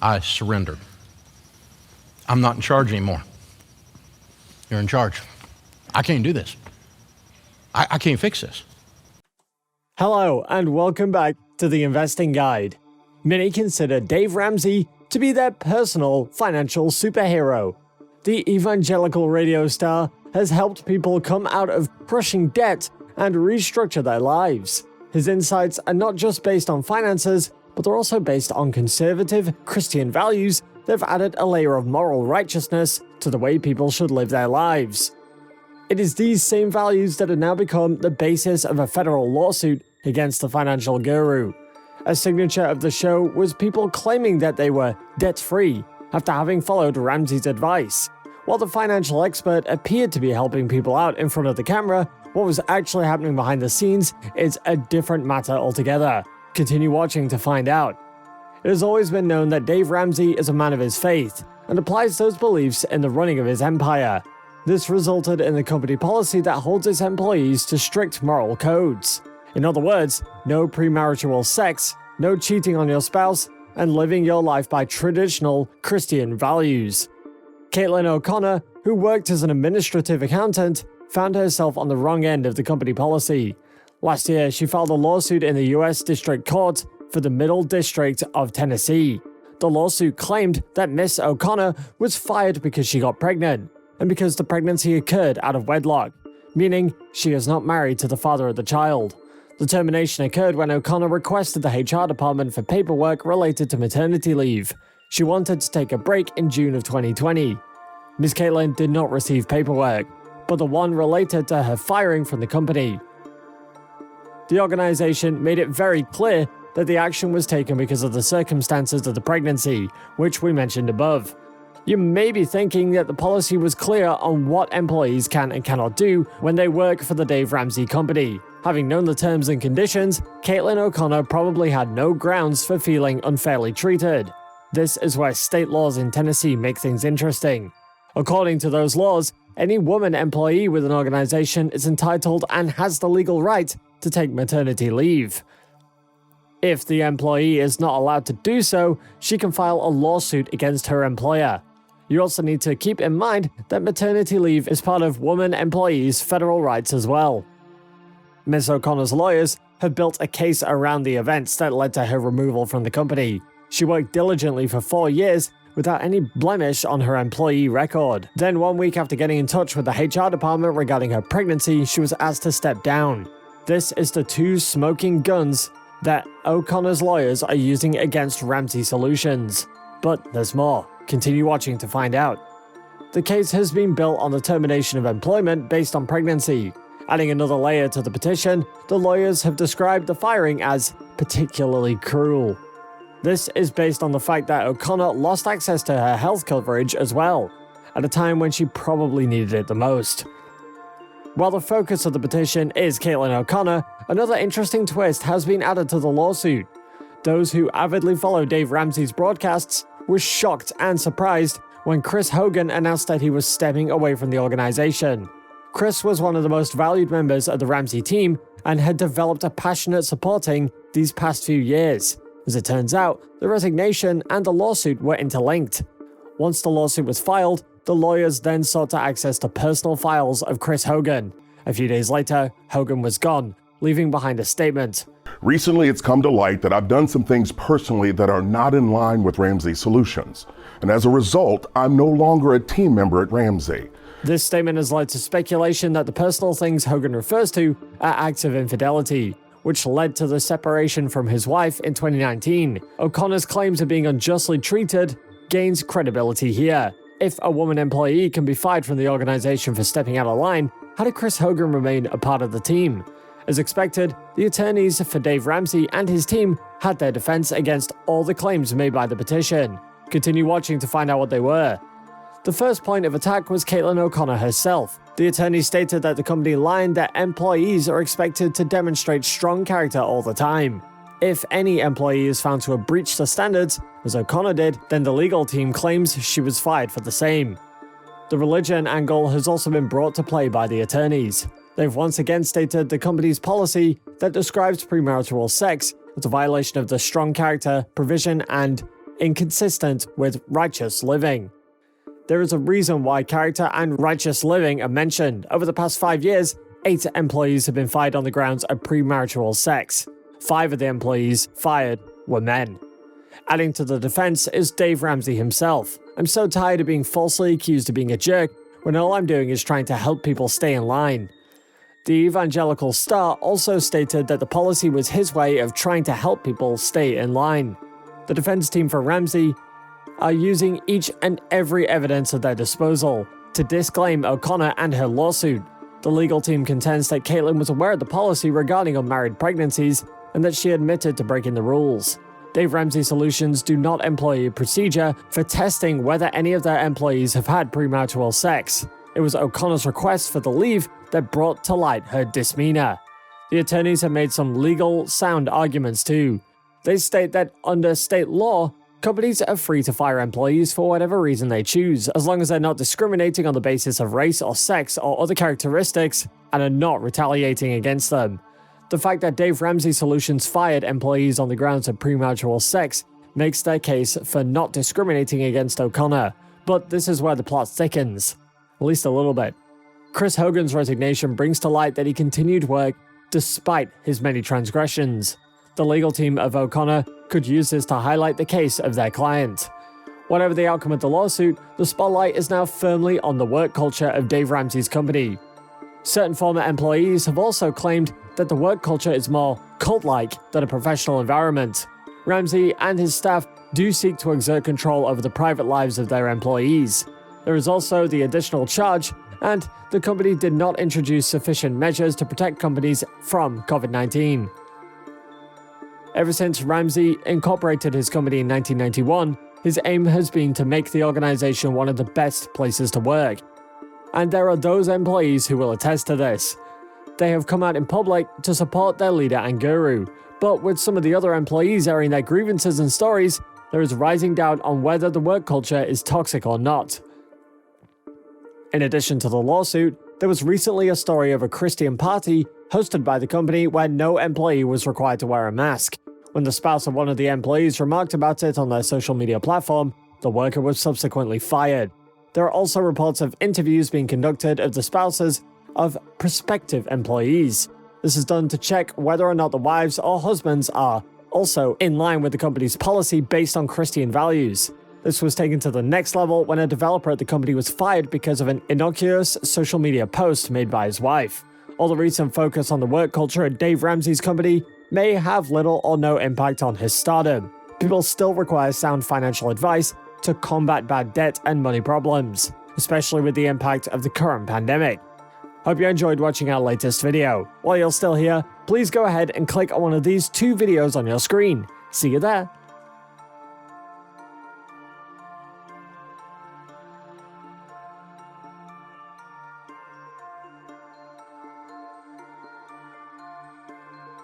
I surrendered. I'm not in charge anymore. You're in charge. I can't do this. I can't fix this. Hello, and welcome back to the Investing Guide. Many consider Dave Ramsey to be their personal financial superhero. The evangelical radio star has helped people come out of crushing debt and restructure their lives. His insights are not just based on finances, but they're also based on conservative Christian values that have added a layer of moral righteousness to the way people should live their lives. It is these same values that have now become the basis of a federal lawsuit against the financial guru. A signature of the show was people claiming that they were debt-free after having followed Ramsey's advice. While the financial expert appeared to be helping people out in front of the camera, what was actually happening behind the scenes is a different matter altogether. Continue watching to find out. It has always been known that Dave Ramsey is a man of his faith and applies those beliefs in the running of his empire. This resulted in the company policy that holds its employees to strict moral codes. In other words, no premarital sex, no cheating on your spouse, and living your life by traditional Christian values. Caitlin O'Connor, who worked as an administrative accountant, found herself on the wrong end of the company policy. Last year, she filed a lawsuit in the U.S. District Court for the Middle District of Tennessee. The lawsuit claimed that Miss O'Connor was fired because she got pregnant, and because the pregnancy occurred out of wedlock, meaning she is not married to the father of the child. The termination occurred when O'Connor requested the HR department for paperwork related to maternity leave. She wanted to take a break in June of 2020. Ms. Caitlin did not receive paperwork, but the one related to her firing from the company. The organization made it very clear that the action was taken because of the circumstances of the pregnancy, which we mentioned above. You may be thinking that the policy was clear on what employees can and cannot do when they work for the Dave Ramsey company. Having known the terms and conditions, Caitlin O'Connor probably had no grounds for feeling unfairly treated. This is where state laws in Tennessee make things interesting. According to those laws, any woman employee with an organization is entitled and has the legal right to take maternity leave. If the employee is not allowed to do so, she can file a lawsuit against her employer. You also need to keep in mind that maternity leave is part of woman employees' federal rights as well. Ms. O'Connor's lawyers have built a case around the events that led to her removal from the company. She worked diligently for 4 years without any blemish on her employee record. Then 1 week after getting in touch with the HR department regarding her pregnancy, she was asked to step down. This is the two smoking guns that O'Connor's lawyers are using against Ramsey Solutions. But there's more. Continue watching to find out. The case has been built on the termination of employment based on pregnancy. Adding another layer to the petition, the lawyers have described the firing as particularly cruel. This is based on the fact that O'Connor lost access to her health coverage as well, at a time when she probably needed it the most. While the focus of the petition is Caitlin O'Connor, another interesting twist has been added to the lawsuit. Those who avidly follow Dave Ramsey's broadcasts were shocked and surprised when Chris Hogan announced that he was stepping away from the organization. Chris was one of the most valued members of the Ramsey team and had developed a passionate supporting these past few years. As it turns out, the resignation and the lawsuit were interlinked. Once the lawsuit was filed, the lawyers then sought to access the personal files of Chris Hogan. A few days later, Hogan was gone, leaving behind a statement. Recently, it's come to light that I've done some things personally that are not in line with Ramsey Solutions. And as a result, I'm no longer a team member at Ramsey. This statement has led to speculation that the personal things Hogan refers to are acts of infidelity, which led to the separation from his wife in 2019. O'Connor's claims of being unjustly treated gains credibility here. If a woman employee can be fired from the organization for stepping out of line, how did Chris Hogan remain a part of the team? As expected, the attorneys for Dave Ramsey and his team had their defense against all the claims made by the petition. Continue watching to find out what they were. The first point of attack was Caitlin O'Connor herself. The attorney stated that the company lined that employees are expected to demonstrate strong character all the time. If any employee is found to have breached the standards, as O'Connor did, then the legal team claims she was fired for the same. The religion angle has also been brought to play by the attorneys. They've once again stated the company's policy that describes premarital sex as a violation of the strong character provision and inconsistent with righteous living. There is a reason why character and righteous living are mentioned. Over the past 5 years, 8 employees have been fired on the grounds of premarital sex. 5 of the employees fired were men. Adding to the defense is Dave Ramsey himself. "I'm so tired of being falsely accused of being a jerk when all I'm doing is trying to help people stay in line." The Evangelical Star also stated that the policy was his way of trying to help people stay in line. The defense team for Ramsey are using each and every evidence at their disposal to disclaim O'Connor and her lawsuit. The legal team contends that Caitlin was aware of the policy regarding unmarried pregnancies and that she admitted to breaking the rules. Dave Ramsey Solutions do not employ a procedure for testing whether any of their employees have had premarital sex. It was O'Connor's request for the leave that brought to light her demeanor. The attorneys have made some legal sound arguments too. They state that under state law, companies are free to fire employees for whatever reason they choose, as long as they're not discriminating on the basis of race or sex or other characteristics and are not retaliating against them. The fact that Dave Ramsey Solutions fired employees on the grounds of premarital sex makes their case for not discriminating against O'Connor, but this is where the plot thickens, at least a little bit. Chris Hogan's resignation brings to light that he continued work despite his many transgressions. The legal team of O'Connor could use this to highlight the case of their client. Whatever the outcome of the lawsuit, the spotlight is now firmly on the work culture of Dave Ramsey's company. Certain former employees have also claimed that the work culture is more cult-like than a professional environment. Ramsey and his staff do seek to exert control over the private lives of their employees. There is also the additional charge, and the company did not introduce sufficient measures to protect companies from COVID-19. Ever since Ramsey incorporated his company in 1991, his aim has been to make the organization one of the best places to work. And there are those employees who will attest to this. They have come out in public to support their leader and guru, but with some of the other employees airing their grievances and stories, there is rising doubt on whether the work culture is toxic or not. In addition to the lawsuit, there was recently a story of a Christian party hosted by the company where no employee was required to wear a mask. When the spouse of one of the employees remarked about it on their social media platform, the worker was subsequently fired. There are also reports of interviews being conducted of the spouses of prospective employees. This is done to check whether or not the wives or husbands are also in line with the company's policy based on Christian values. This was taken to the next level when a developer at the company was fired because of an innocuous social media post made by his wife. All the recent focus on the work culture at Dave Ramsey's company may have little or no impact on his stardom. People still require sound financial advice to combat bad debt and money problems, especially with the impact of the current pandemic. Hope you enjoyed watching our latest video. While you're still here, please go ahead and click on one of these 2 videos on your screen. See you there.